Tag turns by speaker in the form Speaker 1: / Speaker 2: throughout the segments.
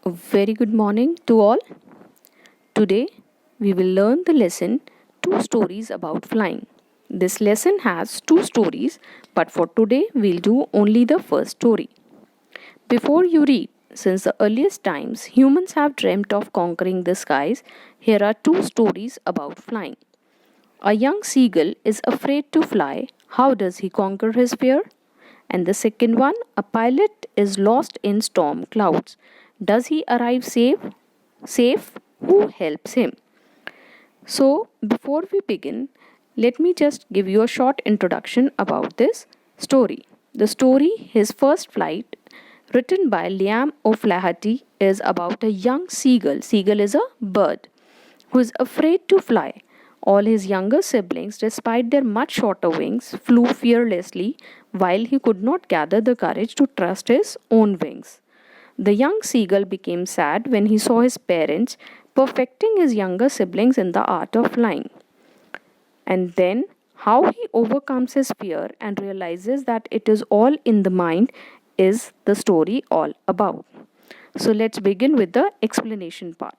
Speaker 1: A very good morning to all. Today we will learn the lesson Two Stories About Flying. This lesson has two stories, but for today we'll do only the first story. Before you read, since the earliest times humans have dreamt of conquering the skies, here are two stories about flying. A young seagull is afraid to fly. How does he conquer his fear? And the second one, a pilot is lost in storm clouds. Does he arrive safe? Safe? Who helps him? So, before we begin, let me just give you a short introduction about this story. The story, His First Flight, written by Liam O'Flaherty, is about a young seagull. Seagull is a bird who is afraid to fly. All his younger siblings, despite their much shorter wings, flew fearlessly while he could not gather the courage to trust his own wings. The young seagull became sad when he saw his parents perfecting his younger siblings in the art of flying. And then, how he overcomes his fear and realizes that it is all in the mind is the story all about. So, let's begin with the explanation part.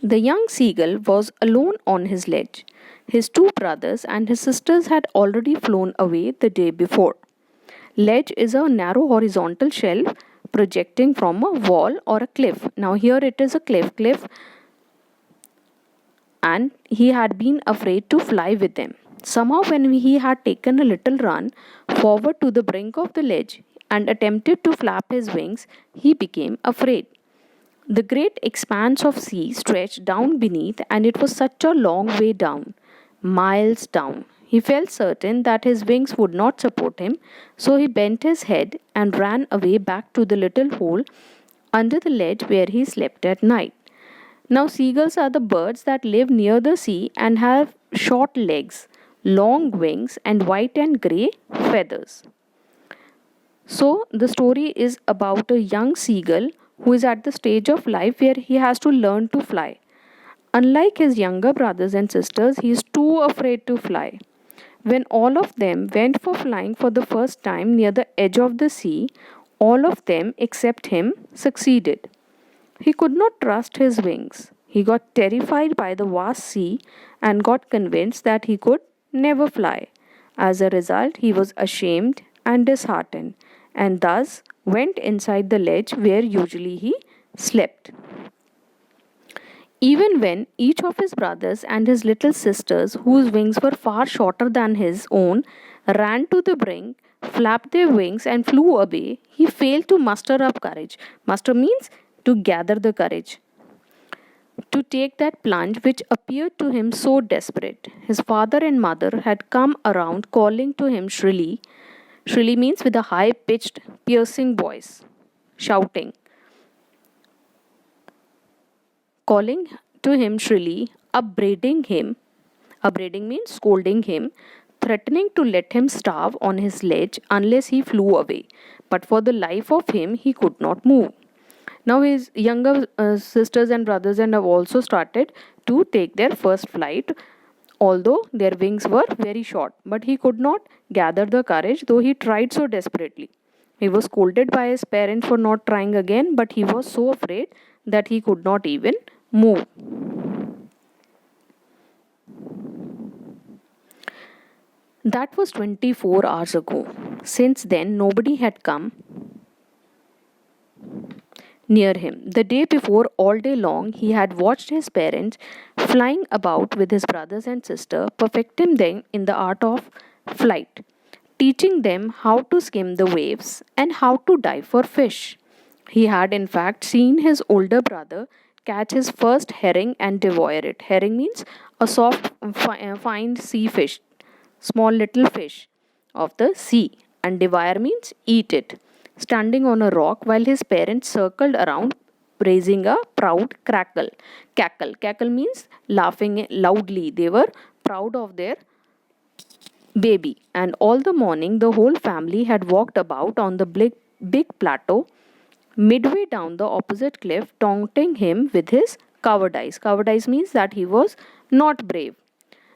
Speaker 1: The young seagull was alone on his ledge. His two brothers and his sisters had already flown away the day before. Ledge is a narrow horizontal shelf projecting from a wall or a cliff. Now, here it is a cliff, and he had been afraid to fly with them. Somehow, when he had taken a little run forward to the brink of the ledge and attempted to flap his wings, he became afraid. The great expanse of sea stretched down beneath, and it was such a long way down, miles down. He felt certain that his wings would not support him, so he bent his head and ran away back to the little hole under the ledge where he slept at night. Now, seagulls are the birds that live near the sea and have short legs, long wings, and white and grey feathers. So, the story is about a young seagull who is at the stage of life where he has to learn to fly. Unlike his younger brothers and sisters, he is too afraid to fly. When all of them went for flying for the first time near the edge of the sea, all of them except him succeeded. He could not trust his wings. He got terrified by the vast sea and got convinced that he could never fly. As a result, he was ashamed and disheartened, and thus went inside the ledge where usually he slept. Even when each of his brothers and his little sisters, whose wings were far shorter than his own, ran to the brink, flapped their wings, and flew away, he failed to muster up courage. Muster means to gather the courage to take that plunge which appeared to him so desperate. His father and mother had come around calling to him shrilly. Shrilly means with a high pitched, piercing voice, shouting, calling to him shrilly, upbraiding him. Upbraiding means scolding him, threatening to let him starve on his ledge unless he flew away. But for the life of him, he could not move. Now his younger sisters and brothers and have also started to take their first flight, although their wings were very short. But he could not gather the courage, though he tried so desperately. He was scolded by his parents for not trying again, but he was so afraid that he could not even move. That was 24 hours ago. Since then, nobody had come near him. The day before, all day long, he had watched his parents flying about with his brothers and sister, perfecting them in the art of flight, teaching them how to skim the waves and how to dive for fish. He had, in fact, seen his older brother catch his first herring and devour it. Herring means a soft, fine sea fish, small little fish of the sea, and devour means eat it, standing on a rock while his parents circled around, raising a proud crackle. Cackle. Cackle means laughing loudly. They were proud of their baby. And all the morning, the whole family had walked about on the big plateau midway down the opposite cliff, taunting him with his cowardice. Cowardice means that he was not brave.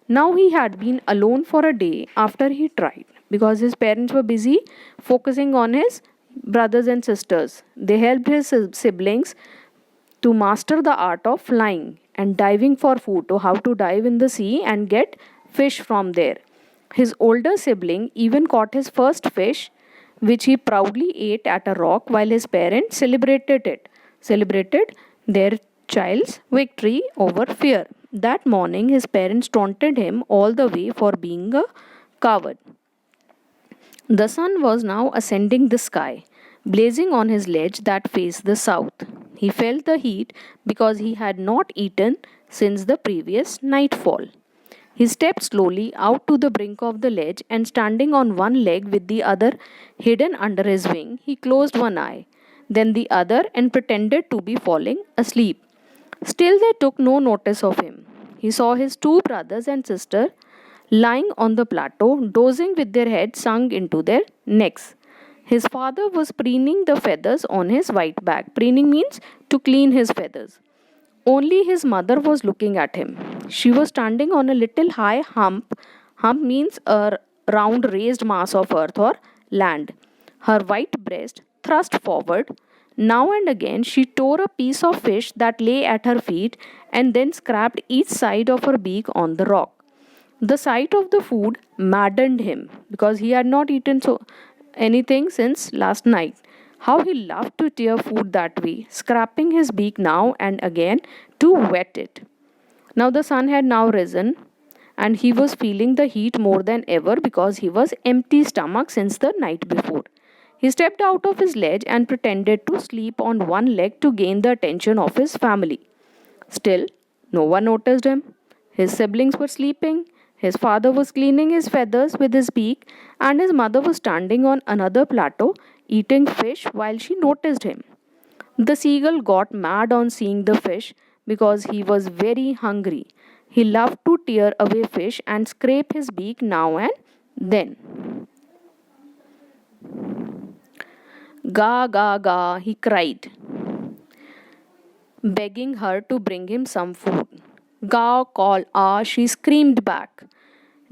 Speaker 1: Now he had been alone for a day after he tried because his parents were busy focusing on his brothers and sisters. They helped his siblings to master the art of flying and diving for food, to how to dive in the sea and get fish from there. His older sibling even caught his first fish, which he proudly ate at a rock while his parents celebrated their child's victory over fear. That morning his parents taunted him all the way for being a coward. The sun was now ascending the sky, blazing on his ledge that faced the south. He felt the heat because he had not eaten since the previous nightfall. He stepped slowly out to the brink of the ledge and, standing on one leg with the other hidden under his wing, he closed one eye, then the other, and pretended to be falling asleep. Still, they took no notice of him. He saw his two brothers and sister lying on the plateau, dozing with their heads sunk into their necks. His father was preening the feathers on his white back. Preening means to clean his feathers. Only his mother was looking at him. She was standing on a little high hump. Hump means a round raised mass of earth or land. Her white breast thrust forward. Now and again she tore a piece of fish that lay at her feet and then scraped each side of her beak on the rock. The sight of the food maddened him because he had not eaten anything since last night. How he loved to tear food that way, scraping his beak now and again to wet it. Now the sun had now risen and he was feeling the heat more than ever because he was empty stomach since the night before. He stepped out of his ledge and pretended to sleep on one leg to gain the attention of his family. Still, no one noticed him. His siblings were sleeping. His father was cleaning his feathers with his beak, and his mother was standing on another plateau eating fish while she noticed him. The seagull got mad on seeing the fish because he was very hungry. He loved to tear away fish and scrape his beak now and then. Ga, ga, ga, he cried, begging her to bring him some food. Ga, call, ah, she screamed back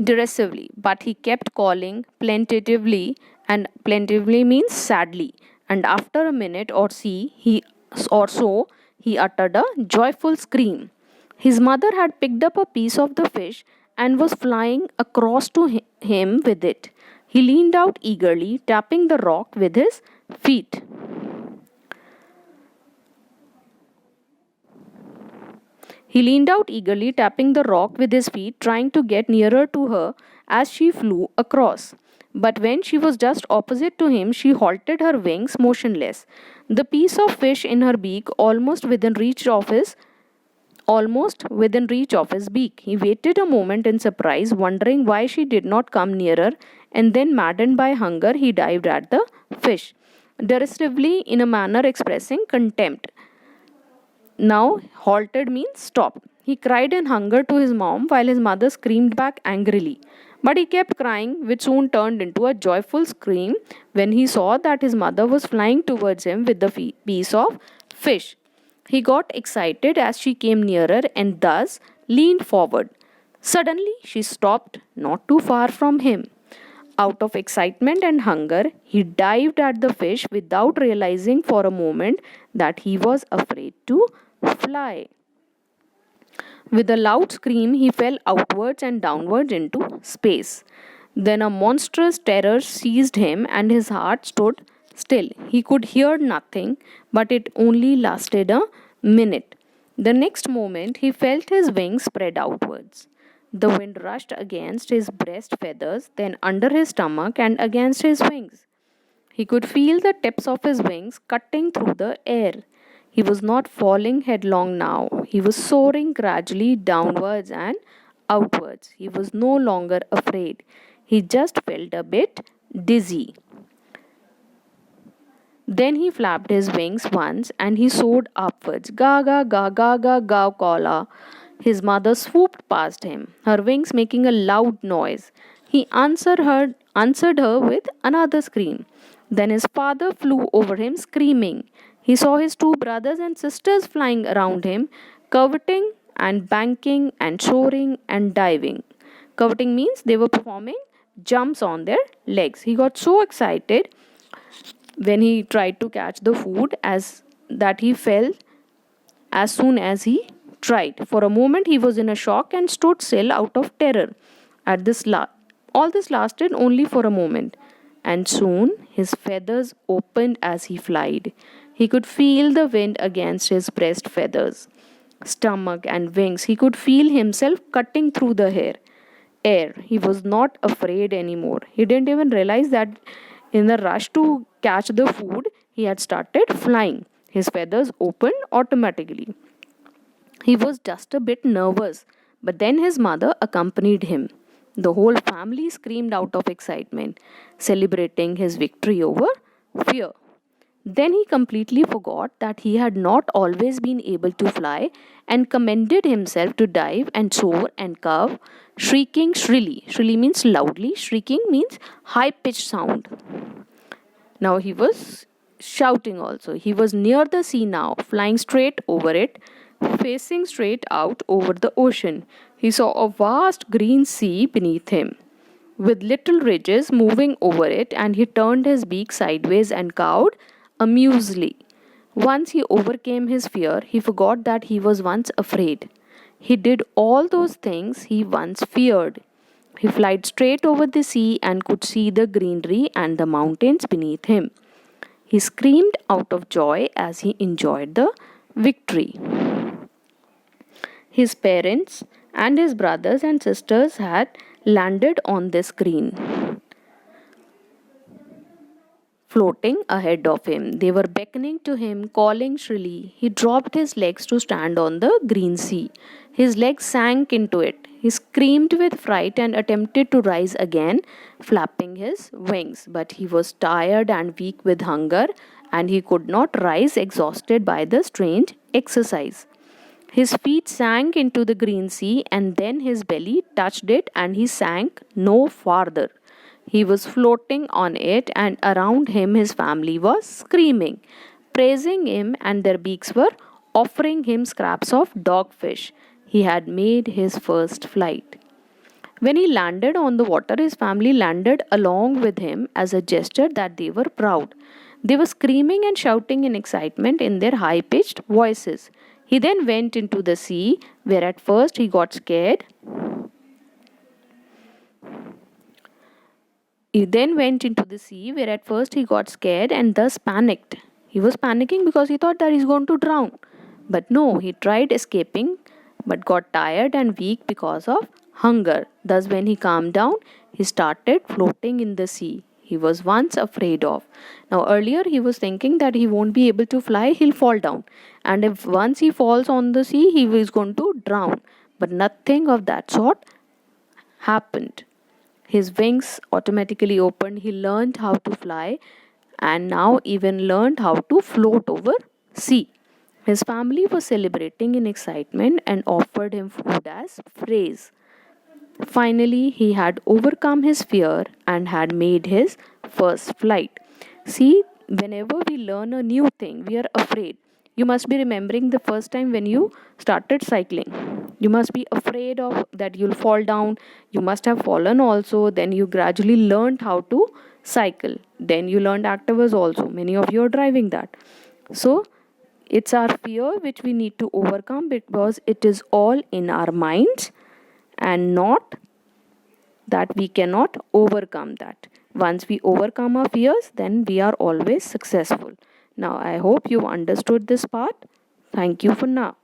Speaker 1: derisively, but he kept calling plaintively, and plaintively means sadly. And after a minute or so, he uttered a joyful scream. His mother had picked up a piece of the fish and was flying across to him with it. He leaned out eagerly, tapping the rock with his feet. He leaned out eagerly, tapping the rock with his feet, trying to get nearer to her as she flew across. But when she was just opposite to him, she halted her wings motionless, the piece of fish in her beak almost within reach of his beak. He waited a moment in surprise, wondering why she did not come nearer, and then, maddened by hunger, he dived at the fish, derisively in a manner expressing contempt. Now, halted means stop. He cried in hunger to his mom while his mother screamed back angrily. But he kept crying, which soon turned into a joyful scream when he saw that his mother was flying towards him with the piece of fish. He got excited as she came nearer and thus leaned forward. Suddenly, she stopped not too far from him. Out of excitement and hunger, he dived at the fish without realizing for a moment that he was afraid to fly. With a loud scream, he fell outwards and downwards into space. Then a monstrous terror seized him and his heart stood still. He could hear nothing, but it only lasted a minute. The next moment, he felt his wings spread outwards. The wind rushed against his breast feathers, then under his stomach and against his wings. He could feel the tips of his wings cutting through the air. He was not falling headlong now. He was soaring gradually downwards and outwards. He was no longer afraid. He just felt a bit dizzy. Then he flapped his wings once and he soared upwards. Ga ga ga ga ga ga kola. His mother swooped past him, her wings making a loud noise. He answered her with another scream. Then his father flew over him screaming. He saw his two brothers and sisters flying around him, curveting and banking and soaring and diving. Curveting means they were performing jumps on their legs. He got so excited when he tried to catch the food, as that he fell as soon as he tried. For a moment he was in a shock and stood still out of terror. At this all this lasted only for a moment, and soon his feathers opened as he flied. He could feel the wind against his breast feathers, stomach, and wings. He could feel himself cutting through the air. He was not afraid anymore. He didn't even realize that in the rush to catch the food, he had started flying. His feathers opened automatically. He was just a bit nervous, but then his mother accompanied him. The whole family screamed out of excitement, celebrating his victory over fear. Then he completely forgot that he had not always been able to fly and commended himself to dive and soar and curve, shrieking shrilly. Shrilly means loudly, shrieking means high pitched sound. Now he was shouting also. He was near the sea now, flying straight over it, facing straight out over the ocean. He saw a vast green sea beneath him, with little ridges moving over it, and he turned his beak sideways and cawed amusedly. Once he overcame his fear, he forgot that he was once afraid. He did all those things he once feared. He flew straight over the sea and could see the greenery and the mountains beneath him. He screamed out of joy as he enjoyed the victory. His parents and his brothers and sisters had landed on this green, floating ahead of him. They were beckoning to him, calling shrilly. He dropped his legs to stand on the green sea. His legs sank into it. He screamed with fright and attempted to rise again, flapping his wings. But he was tired and weak with hunger, and he could not rise, exhausted by the strange exercise. His feet sank into the green sea, and then his belly touched it, and he sank no farther. He was floating on it, and around him his family was screaming, praising him, and their beaks were offering him scraps of dogfish. He had made his first flight. When he landed on the water, his family landed along with him as a gesture that they were proud. They were screaming and shouting in excitement in their high pitched voices. He then went into the sea, where at first he got scared. He then went into the sea, where at first he got scared and thus panicked. He was panicking because he thought that he's going to drown. But no, he tried escaping but got tired and weak because of hunger. Thus, when he calmed down, he started floating in the sea he was once afraid of. Now, earlier he was thinking that he won't be able to fly, he'll fall down. And if once he falls on the sea, he is going to drown. But nothing of that sort happened. His wings automatically opened. He learned how to fly and now even learned how to float over sea. His family was celebrating in excitement and offered him food as praise. Finally, he had overcome his fear and had made his first flight. See, whenever we learn a new thing, we are afraid. You must be remembering the first time when you started cycling. You must be afraid of that you'll fall down. You must have fallen also. Then you gradually learned how to cycle. Then you learned activas also. Many of you are driving that. So, it's our fear which we need to overcome because it is all in our minds and not that we cannot overcome that. Once we overcome our fears, then we are always successful. Now, I hope you understood this part. Thank you for now.